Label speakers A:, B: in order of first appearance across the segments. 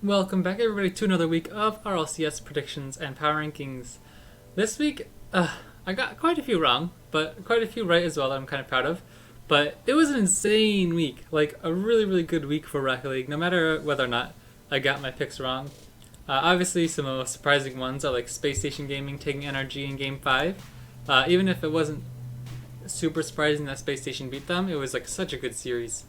A: Welcome back, everybody, to another week of RLCS predictions and power rankings. This week, I got quite a few wrong, but quite a few right as well that I'm kind of proud of. But it was an insane week, like a really, really good week for Rocket League, no matter whether or not I got my picks wrong. Obviously, some of the most surprising ones are like Space Station Gaming taking NRG in Game 5. Even if it wasn't super surprising that Space Station beat them, it was like such a good series.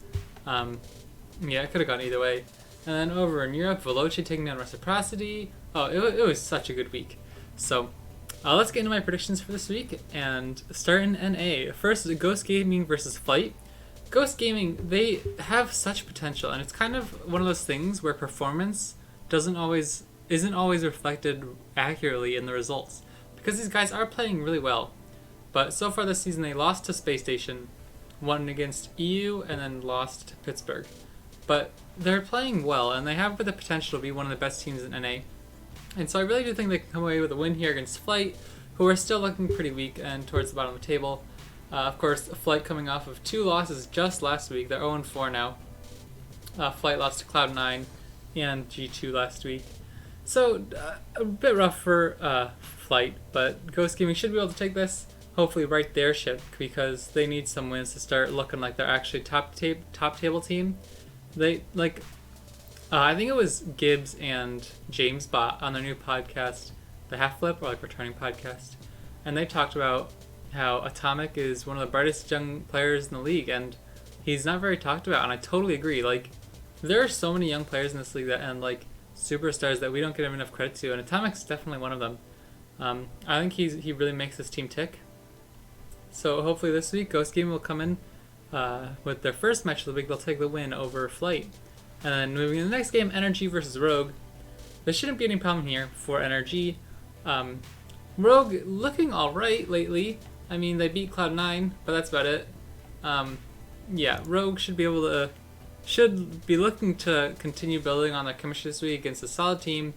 A: Yeah, it could have gone either way. And then over in Europe, Veloce taking down Reciprocity. Oh, it was such a good week. So, let's get into my predictions for this week and start in NA. First, Ghost Gaming versus Flight. Ghost Gaming, they have such potential, and it's kind of one of those things where performance isn't always reflected accurately in the results, because these guys are playing really well. But so far this season, they lost to Space Station, won against EU, and then lost to Pittsburgh. But they're playing well, and they have the potential to be one of the best teams in NA. And so I really do think they can come away with a win here against Flight, who are still looking pretty weak and towards the bottom of the table. Of course, Flight coming off of 2 losses just last week. They're 0-4 now. Flight lost to Cloud9 and G2 last week. So, a bit rough for Flight, but Ghost Gaming should be able to take this, hopefully right their ship, because they need some wins to start looking like they're actually top table team. They I think it was Gibbs and James Bott on their new podcast, the Half Flip, or like returning podcast, and they talked about how Atomic is one of the brightest young players in the league, and he's not very talked about, and I totally agree. Like, there are so many young players in this league and like superstars that we don't give enough credit to, and Atomic's definitely one of them. I think he really makes this team tick. So hopefully this week, Ghost Gaming will come in with their first match of the week. They'll take the win over Flight. And then moving to the next game, NRG versus Rogue. There shouldn't be any problem here for NRG. Rogue looking alright lately. I mean, they beat Cloud9, but that's about it. Yeah, Rogue should be looking to continue building on their chemistry this week against a solid team,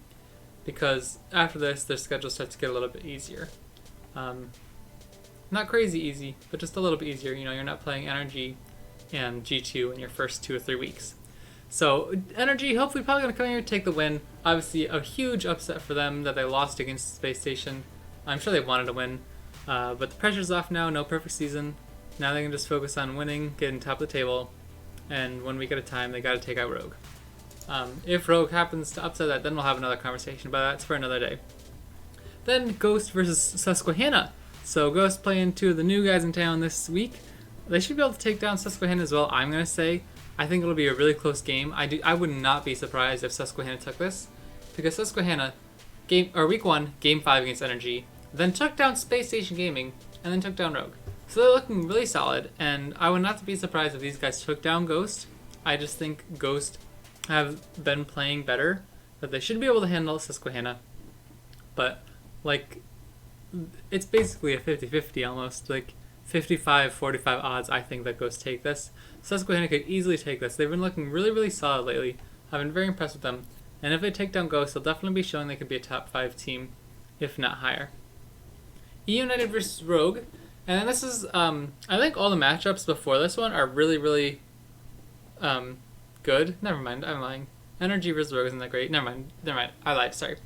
A: because after this, their schedule starts to get a little bit easier. Not crazy easy, but just a little bit easier. You know, you're not playing NRG and G2 in your first 2 or 3 weeks. So NRG hopefully probably going to come here and take the win. Obviously a huge upset for them that they lost against Space Station. I'm sure they wanted to win, but the pressure's off now. No perfect season. Now they can just focus on winning, getting top of the table, and 1 week at a time they got to take out Rogue. If Rogue happens to upset that, then we'll have another conversation, but that's for another day. Then Ghost versus Susquehanna. So Ghost playing 2 of the new guys in town this week. They should be able to take down Susquehanna as well, I'm going to say. I think it'll be a really close game. I would not be surprised if Susquehanna took this, because Susquehanna, week 1, game 5 against NRG, then took down Space Station Gaming, and then took down Rogue. So they're looking really solid, and I would not be surprised if these guys took down Ghost. I just think Ghost have been playing better, but they should be able to handle Susquehanna. But, like, it's basically a 50-50 almost, like 55-45 odds I think that Ghost take this. Susquehanna could easily take this. They've been looking really, really solid lately. I've been very impressed with them. And if they take down Ghost, they'll definitely be showing they could be a top 5 team, if not higher. E United versus Rogue. And then this is, I think all the matchups before this one are really, really good. Never mind, I'm lying. NRG versus Rogue isn't that great. Never mind, I lied, sorry.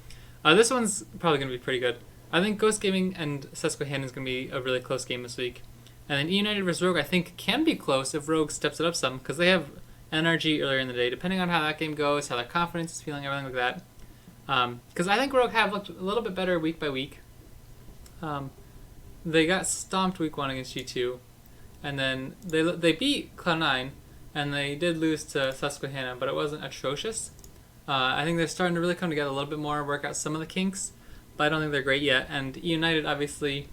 A: This one's probably going to be pretty good. I think Ghost Gaming and Susquehanna is going to be a really close game this week. And then E United vs. Rogue, I think, can be close if Rogue steps it up some, because they have NRG earlier in the day, depending on how that game goes, how their confidence is feeling, everything like that. Because I think Rogue have looked a little bit better week by week. They got stomped week 1 against G2, and then they beat Cloud9, and they did lose to Susquehanna, but it wasn't atrocious. I think they're starting to really come together a little bit more, work out some of the kinks, but I don't think they're great yet. And E United, obviously,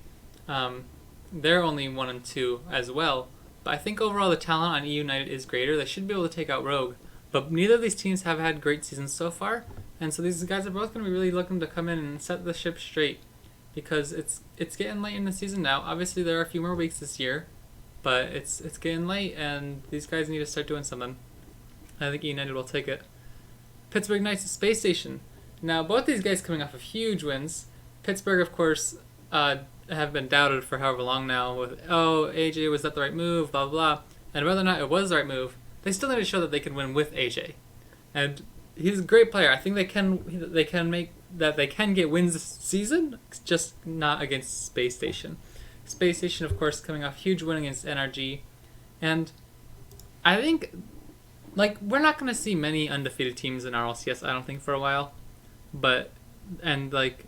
A: they're only 1-2 as well. But I think overall the talent on E United is greater. They should be able to take out Rogue. But neither of these teams have had great seasons so far. And so these guys are both going to be really looking to come in and set the ship straight, because it's getting late in the season now. Obviously there are a few more weeks this year, but it's getting late and these guys need to start doing something. I think E United will take it. Pittsburgh Knights to Space Station. Now both these guys coming off of huge wins. Pittsburgh, of course, have been doubted for however long now with, AJ, was that the right move, blah, blah, blah. And whether or not it was the right move, they still need to show that they can win with AJ. And he's a great player. I think they can get wins this season, just not against Space Station. Space Station, of course, coming off huge win against NRG, and I think like we're not gonna see many undefeated teams in RLCS. I don't think for a while, but and like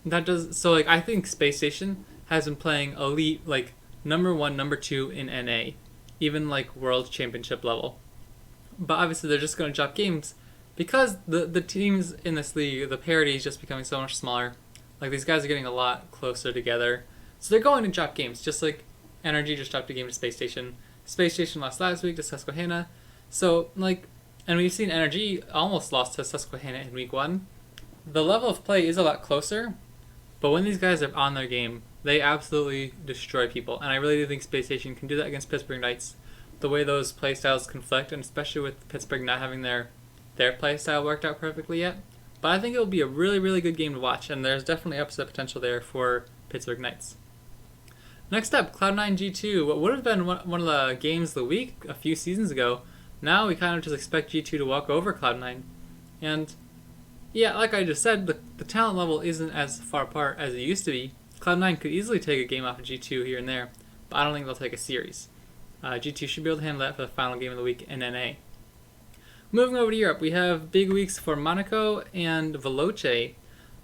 A: that does so like I think Space Station has been playing elite like number one, number two in NA, even like World Championship level. But obviously they're just going to drop games because the teams in this league, the parity is just becoming so much smaller. Like these guys are getting a lot closer together, so they're going to drop games. Just like NRG just dropped a game to Space Station. Space Station lost last week to Susquehanna. So like, and we've seen NRG almost lost to Susquehanna in week 1. The level of play is a lot closer, but when these guys are on their game, they absolutely destroy people. And I really do think Space Station can do that against Pittsburgh Knights. The way those playstyles conflict, and especially with Pittsburgh not having their playstyle worked out perfectly yet. But I think it will be a really, really good game to watch, and there's definitely upset potential there for Pittsburgh Knights. Next up, Cloud9 G2. What would have been one of the games of the week a few seasons ago, now we kind of just expect G2 to walk over Cloud9. And yeah, like I just said, the talent level isn't as far apart as it used to be. Cloud9 could easily take a game off of G2 here and there, but I don't think they'll take a series. G2 should be able to handle that for the final game of the week in NA. Moving over to Europe, we have big weeks for Monaco and Veloce.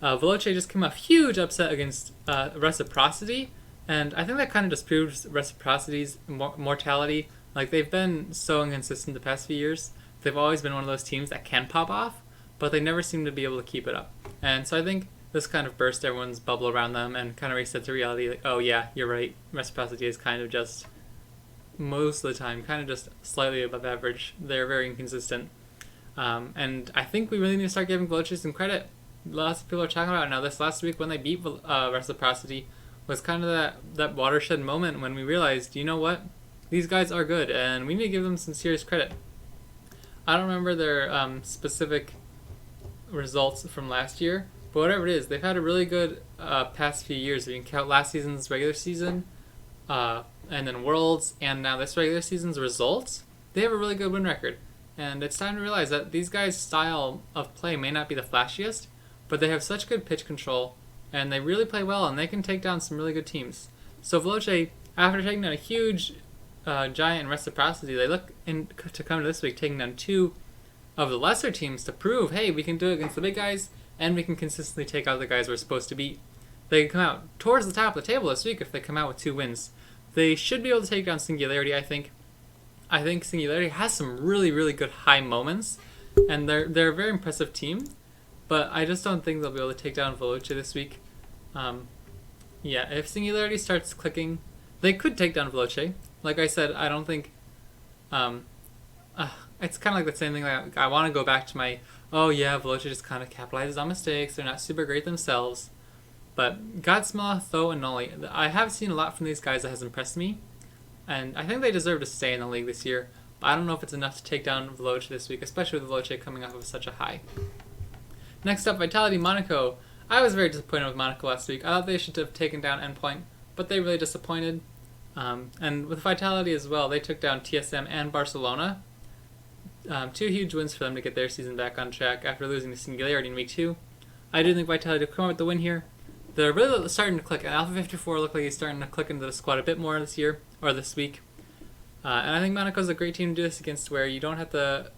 A: Veloce just came off huge upset against Reciprocity, and I think that kind of just proves Reciprocity's mortality. Like, they've been so inconsistent the past few years. They've always been one of those teams that can pop off, but they never seem to be able to keep it up. And so I think this kind of burst everyone's bubble around them and kind of resets the reality, like, oh yeah, you're right, Reciprocity is kind of just, most of the time, kind of just slightly above average. They're very inconsistent. And I think we really need to start giving Veloce some credit. Lots of people are talking about it now. This last week when they beat Reciprocity was kind of that watershed moment when we realized, you know what, these guys are good and we need to give them some serious credit. I don't remember their specific results from last year, but whatever it is, they've had a really good past few years. If you can count last season's regular season, and then Worlds, and now this regular season's results, they have a really good win record. And it's time to realize that these guys' style of play may not be the flashiest, but they have such good pitch control, and they really play well, and they can take down some really good teams. So Veloce, after taking down a huge giant in Reciprocity, they look to come to this week taking down 2 of the lesser teams to prove, hey, we can do it against the big guys, and we can consistently take out the guys we're supposed to beat. They can come out towards the top of the table this week if they come out with 2 wins. They should be able to take down Singularity, I think. I think Singularity has some really, really good high moments, and they're a very impressive team, but I just don't think they'll be able to take down Veloce this week. Yeah, if Singularity starts clicking, they could take down Veloce. Like I said, I don't think... it's kind of like the same thing. Like, I want to go back to my, oh yeah, Veloce just kind of capitalizes on mistakes. They're not super great themselves. But Godsmaw, Tho, and Nolly, I have seen a lot from these guys that has impressed me. And I think they deserve to stay in the league this year. But I don't know if it's enough to take down Veloce this week, especially with Veloce coming off of such a high. Next up, Vitality Monaco. I was very disappointed with Monaco last week. I thought they should have taken down Endpoint, but they really disappointed. And with Vitality as well, they took down TSM and Barcelona. 2 huge wins for them to get their season back on track after losing to Singularity in week 2. I do think Vitality will come out with the win here. They're really starting to click, and Alpha 54 look like he's starting to click into the squad a bit more this year, or this week. And I think Monaco's a great team to do this against, where you don't have to,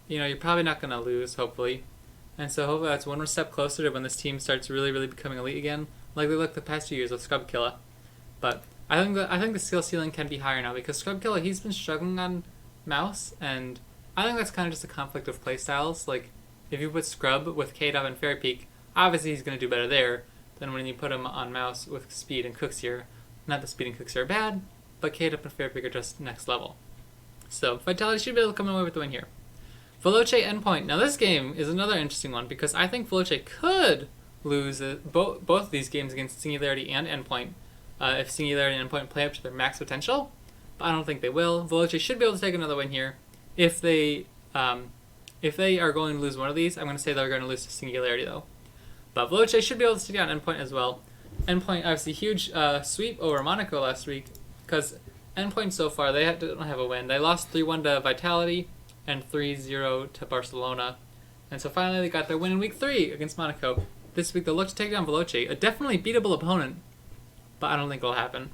A: you're probably not going to lose, hopefully. And so hopefully that's one more step closer to when this team starts really, really becoming elite again, like they looked the past few years with Scrubkilla. But I think the skill ceiling can be higher now, because Scrubkilla, he's been struggling on mouse, and I think that's kind of just a conflict of playstyles. Like, if you put Scrub with K-Dub and Fair Peak, obviously he's going to do better there than when you put him on mouse with Speed and Cookseer. Not that Speed and Cookseer are bad, but K-Dub and Fair Peak are just next level. So Vitality should be able to come away with the win here. Veloce Endpoint. Now this game is another interesting one, because I think Veloce could lose both of these games against Singularity and Endpoint if Singularity and Endpoint play up to their max potential, but I don't think they will. Veloce should be able to take another win here. If they are going to lose one of these, I'm going to say they're going to lose to Singularity though. But Veloce should be able to take down Endpoint as well. Endpoint, obviously, huge sweep over Monaco last week, because Endpoint so far, they don't have a win. They lost 3-1 to Vitality and 3-0 to Barcelona. And so finally they got their win in week 3 against Monaco. This week they'll look to take down Veloce, a definitely beatable opponent, but I don't think it'll happen.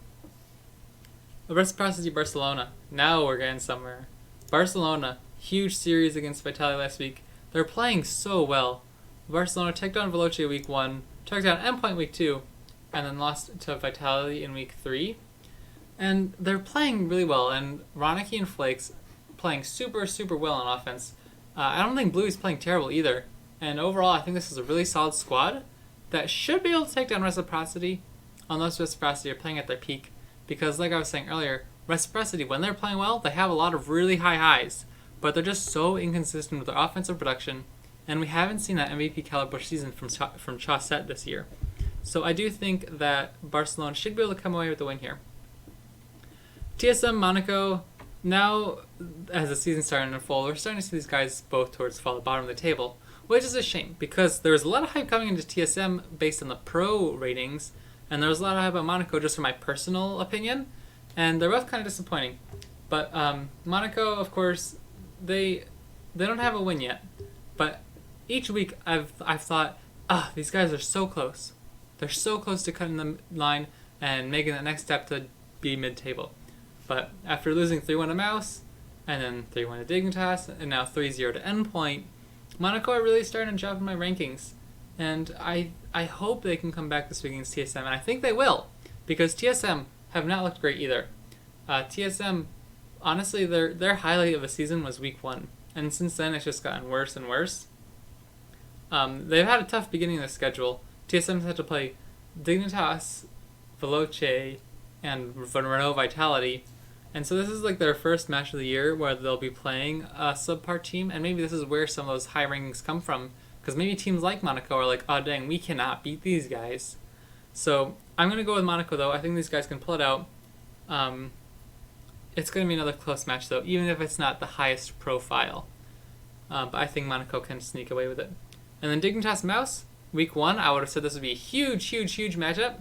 A: Reciprocity Barcelona. Now we're getting somewhere. Barcelona, huge series against Vitality last week. They're playing so well. Barcelona took down Veloce week 1, took down Endpoint week 2, and then lost to Vitality in week 3. And they're playing really well, and Ronicky and Flakes playing super, super well on offense. I don't think Blue is playing terrible either. And overall, I think this is a really solid squad that should be able to take down Reciprocity, unless Reciprocity are playing at their peak. Because like I was saying earlier, Reciprocity, when they're playing well, they have a lot of really high highs, but they're just so inconsistent with their offensive production, and we haven't seen that MVP caliber season from Chaussette this year. So I do think that Barcelona should be able to come away with the win here. TSM Monaco, now as the season starting to unfold, we're starting to see these guys both towards the bottom of the table, which is a shame because there was a lot of hype coming into TSM based on the pro ratings, and there was a lot of hype on Monaco just from my personal opinion, and they're both kind of disappointing. But Monaco, of course, they don't have a win yet, but each week I've thought, these guys are so close. They're so close to cutting the line and making that next step to be mid-table. But after losing 3-1 to Mouse, and then 3-1 to Dignitas, and now 3-0 to Endpoint, Monaco are really starting to drop in my rankings. And I hope they can come back this week against TSM, and I think they will, because TSM have not looked great either. TSM, honestly, their highlight of the season was week 1, and since then it's just gotten worse and worse. They've had a tough beginning of the schedule. TSM's had to play Dignitas, Veloce, and Renault Vitality, and so this is like their first match of the year where they'll be playing a subpar team, and maybe this is where some of those high rankings come from. Because maybe teams like Monaco are like, oh dang, we cannot beat these guys. So I'm going to go with Monaco though. I think these guys can pull it out. It's going to be another close match though, even if it's not the highest profile. But I think Monaco can sneak away with it. And then Dignitas Mouse, week 1, I would have said this would be a huge, huge, huge matchup.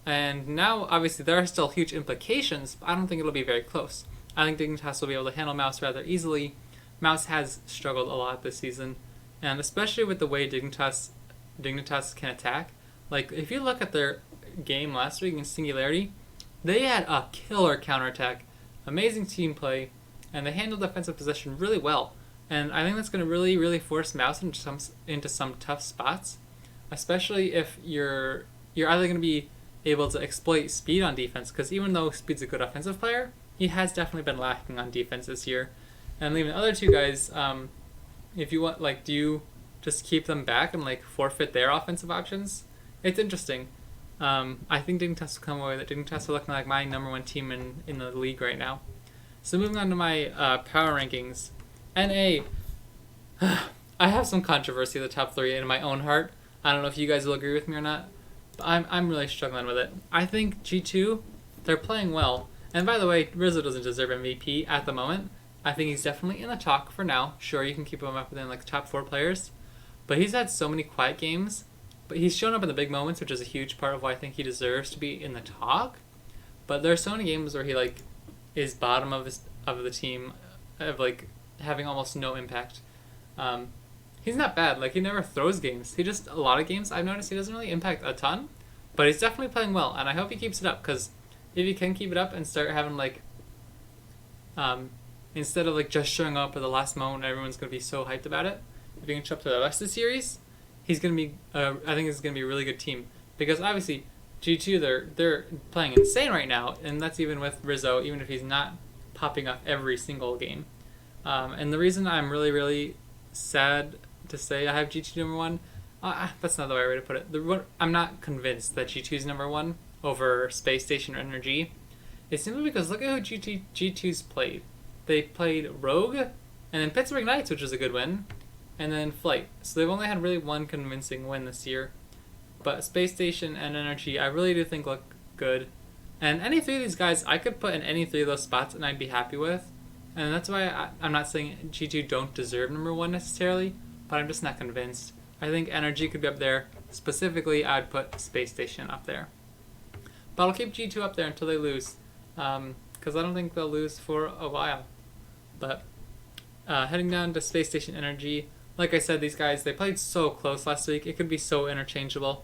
A: And now, obviously, there are still huge implications, but I don't think it'll be very close. I think Dignitas will be able to handle Mouse rather easily. Mouse has struggled a lot this season. And especially with the way Dignitas can attack. Like, if you look at their game last week in Singularity, they had a killer counterattack, amazing team play, and they handled defensive possession really well. And I think that's going to really, really force Mouse into some tough spots, especially if you're either going to be able to exploit Speed on defense, because even though Speed's a good offensive player, he has definitely been lacking on defense this year. And leaving the other two guys, if you want, like, do you just keep them back and like forfeit their offensive options? It's interesting. I think Dignitas will come away with it. Dignitas are looking like my #1 team in the league right now. So moving on to my power rankings. NA, I have some controversy of the top 3 in my own heart. I don't know if you guys will agree with me or not, but I'm really struggling with it. I think G2, they're playing well. And by the way, Rizzo doesn't deserve MVP at the moment. I think he's definitely in the talk for now. Sure, you can keep him up within like the top 4 players, but he's had so many quiet games. But he's shown up in the big moments, which is a huge part of why I think he deserves to be in the talk. But there are so many games where he like is bottom of the team, of like having almost no impact. He's not bad. Like, he never throws games. He just, a lot of games I've noticed he doesn't really impact a ton, but he's definitely playing well, and I hope he keeps it up, because if he can keep it up and start having like instead of like just showing up at the last moment, everyone's going to be so hyped about it. If he can show up to the rest of the series, he's going to be, I think it's going to be a really good team. Because obviously, G2, they're playing insane right now, and that's even with Rizzo, even if he's not popping up every single game. And the reason I'm really, really sad to say I have G2 #1, that's not the right way to put it. I'm not convinced that G2 is #1 over Space Station or Energy. It's simply because look at who G2's played. They played Rogue, and then Pittsburgh Knights, which is a good win, and then Flight. So they've only had really one convincing win this year. But Space Station and Energy, I really do think look good. And any 3 of these guys, I could put in any 3 of those spots and I'd be happy with. And that's why I'm not saying G2 don't deserve #1 necessarily, but I'm just not convinced. I think Energy could be up there. Specifically, I'd put Space Station up there. But I'll keep G2 up there until they lose, because I don't think they'll lose for a while. But heading down to Space Station Energy, like I said, these guys, they played so close last week. It could be so interchangeable.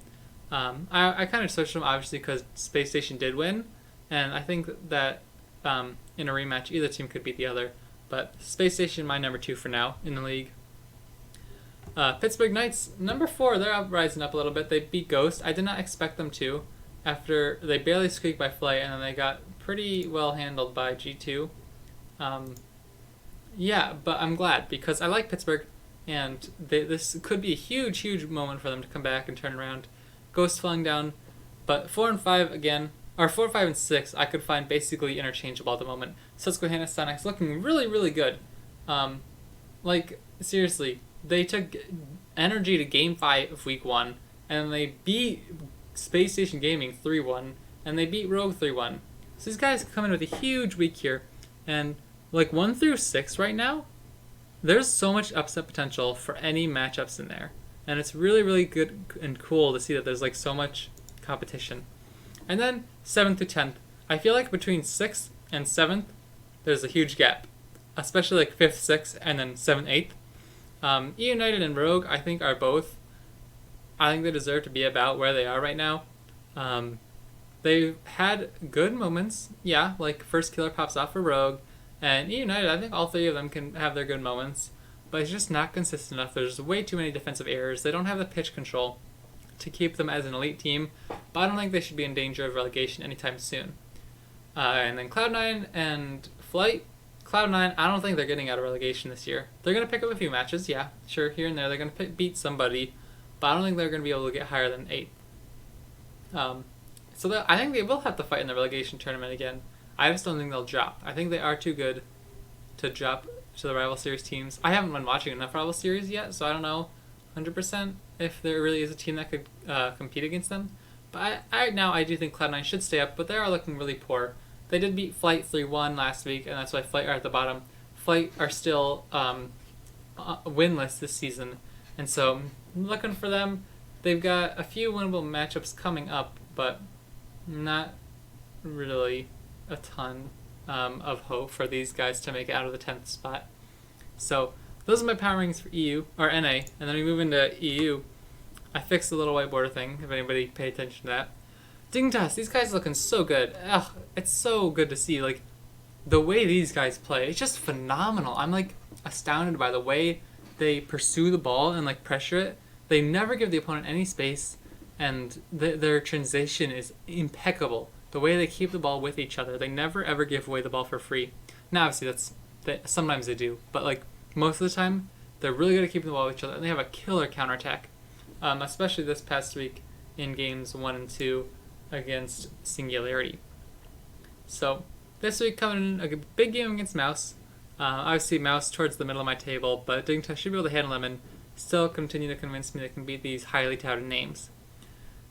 A: I kind of switched them, obviously, because Space Station did win. And I think that in a rematch, either team could beat the other. But Space Station, my number 2 for now in the league. Pittsburgh Knights, number 4, they're rising up a little bit. They beat Ghost. I did not expect them to, after they barely squeaked by Flight, and then they got pretty well handled by G2. Yeah, but I'm glad, because I like Pittsburgh, and this could be a huge, huge moment for them to come back and turn around. Ghost falling down, but 4 and 5 again, or 4, 5, and 6, I could find basically interchangeable at the moment. Susquehanna Sonics looking really, really good. Like, seriously, they took Energy to Game 5 of Week 1, and they beat Space Station Gaming 3-1, and they beat Rogue 3-1. So these guys come in with a huge week here, and like 1 through 6 right now, there's so much upset potential for any matchups in there. And it's really, really good and cool to see that there's like so much competition. And then 7th through 10th, I feel like between 6th and 7th, there's a huge gap. Especially like 5th, 6th, and then 7th, 8th. E United and Rogue, I think, are both, I think they deserve to be about where they are right now. They've had good moments. Yeah, like first killer pops off for Rogue. And E United, I think all 3 of them can have their good moments. But it's just not consistent enough. There's way too many defensive errors. They don't have the pitch control to keep them as an elite team. But I don't think they should be in danger of relegation anytime soon. And then Cloud9 and Flight. Cloud9, I don't think they're getting out of relegation this year. They're going to pick up a few matches, yeah. Sure, here and there. They're going to beat somebody. But I don't think they're going to be able to get higher than 8th. So I think they will have to fight in the relegation tournament again. I just don't think they'll drop. I think they are too good to drop to the rival series teams. I haven't been watching enough rival series yet, so I don't know 100% if there really is a team that could compete against them. But right now, I do think Cloud9 should stay up, but they are looking really poor. They did beat Flight 3-1 last week, and that's why Flight are at the bottom. Flight are still winless this season, and so I'm looking for them. They've got a few winnable matchups coming up, but not really a ton of hope for these guys to make it out of the 10th spot. So those are my power rankings for EU, or NA, and then we move into EU. I fixed the little white border thing, if anybody paid attention to that. Dignitas, these guys looking so good. Ugh, it's so good to see, like, the way these guys play. It's just phenomenal. I'm, like, astounded by the way they pursue the ball and, like, pressure it. They never give the opponent any space, and their transition is impeccable. The way they keep the ball with each other. They never, ever give away the ball for free. Now, obviously, sometimes they do, but, like, most of the time, they're really good at keeping the ball with each other, and they have a killer counterattack. Especially this past week in games 1 and 2 against Singularity. So this week coming in a big game against Mouse. Obviously Mouse towards the middle of my table, but Dignitas should be able to handle them and still continue to convince me they can beat these highly touted names.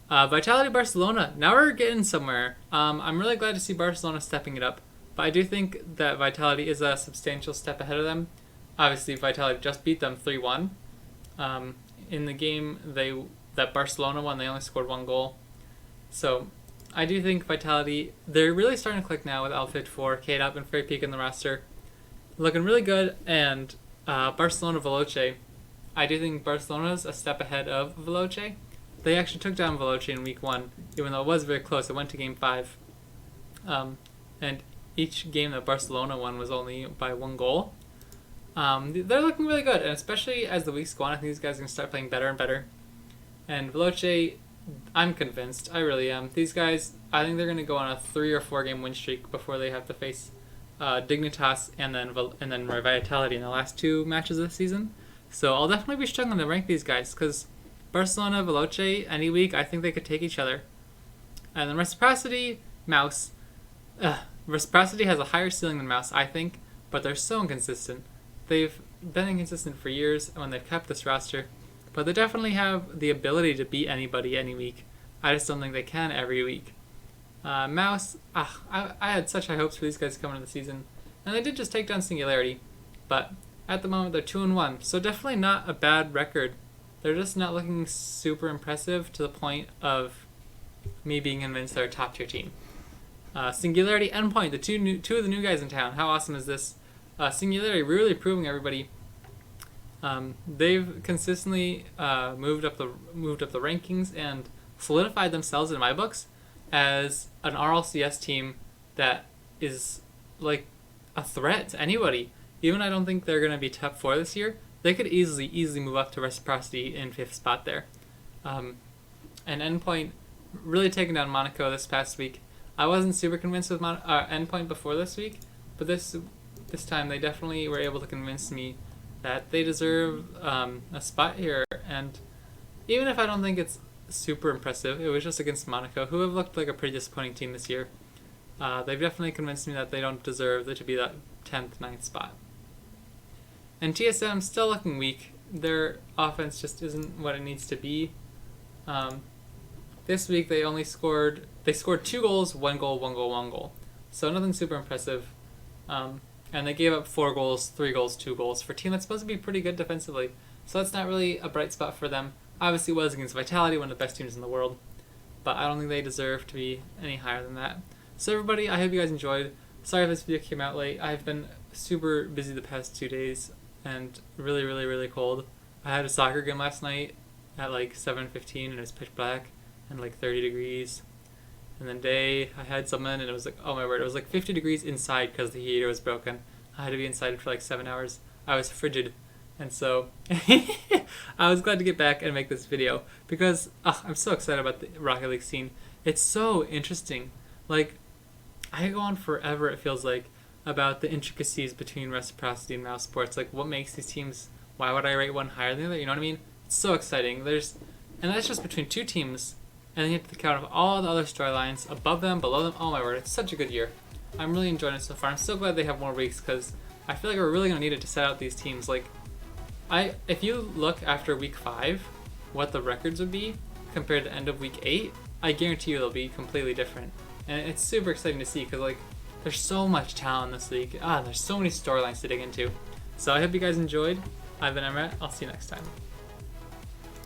A: Vitality Barcelona. Now we're getting somewhere. I'm really glad to see Barcelona stepping it up, but I do think that Vitality is a substantial step ahead of them. Obviously Vitality just beat them 3-1. In the game that Barcelona won, they only scored 1 goal. So I do think Vitality, they're really starting to click now with Outfit 4, K-Dop, and Fairy Peak in the roster. Looking really good, and Barcelona Veloce. I do think Barcelona's a step ahead of Veloce. They actually took down Veloce in week 1, even though it was very close. It went to game 5. And each game that Barcelona won was only by 1 goal. They're looking really good, and especially as the weeks go on, I think these guys are going to start playing better and better. And Veloce, I'm convinced. I really am. These guys, I think they're going to go on a 3 or 4 game win streak before they have to face Dignitas and then Vitality in the last 2 matches of the season. So I'll definitely be struggling to rank these guys, because Barcelona, Veloce, any week, I think they could take each other. And then Reciprocity, Mouse. Reciprocity has a higher ceiling than Mouse, I think, but they're so inconsistent. They've been inconsistent for years when they've kept this roster, but they definitely have the ability to beat anybody any week. I just don't think they can every week. Mouse, I had such high hopes for these guys coming into the season, and they did just take down Singularity, but at the moment they're 2-1, so definitely not a bad record. They're just not looking super impressive to the point of me being convinced they're a top tier team. Singularity, Endpoint, the two of the new guys in town. How awesome is this? Singularity really proving everybody They've consistently moved up the rankings and solidified themselves in my books as an RLCS team that is like a threat to anybody. Even I don't think they're going to be top 4 this year. They could easily move up to Reciprocity in 5th spot there. And Endpoint really taking down Monaco this past week. I wasn't super convinced with Endpoint before this week, but this time they definitely were able to convince me that they deserve a spot here. And even if I don't think it's super impressive, it was just against Monaco, who have looked like a pretty disappointing team this year. They've definitely convinced me that they don't deserve it to be that 10th, 9th spot. And TSM still looking weak. Their offense just isn't what it needs to be. This week they scored 2 goals, 1 goal, 1 goal, 1 goal. So nothing super impressive. And they gave up 4 goals, 3 goals, 2 goals for a team that's supposed to be pretty good defensively. So that's not really a bright spot for them. Obviously it was against Vitality, one of the best teams in the world. But I don't think they deserve to be any higher than that. So everybody, I hope you guys enjoyed. Sorry if this video came out late. I've been super busy the past 2 days and really cold. I had a soccer game last night at like 7:15 and it was pitch black and like 30 degrees. And then day I had something and it was like, oh my word, it was like 50 degrees inside because the heater was broken. I had to be inside for like 7 hours. I was frigid. And so I was glad to get back and make this video because I'm so excited about the Rocket League scene. It's so interesting. Like, I go on forever, it feels like, about the intricacies between Reciprocity and Mouse Sports. Like, what makes these teams, why would I rate one higher than the other? You know what I mean? It's so exciting. And that's just between 2 teams. And then you have to count of all the other storylines above them, below them. Oh my word, it's such a good year. I'm really enjoying it so far. I'm so glad they have more weeks because I feel like we're really going to need it to set out these teams. Like, if you look after week 5, what the records would be compared to end of week 8, I guarantee you they'll be completely different. And it's super exciting to see because, like, there's so much talent in this league. There's so many storylines to dig into. So I hope you guys enjoyed. I've been Emret. I'll see you next time.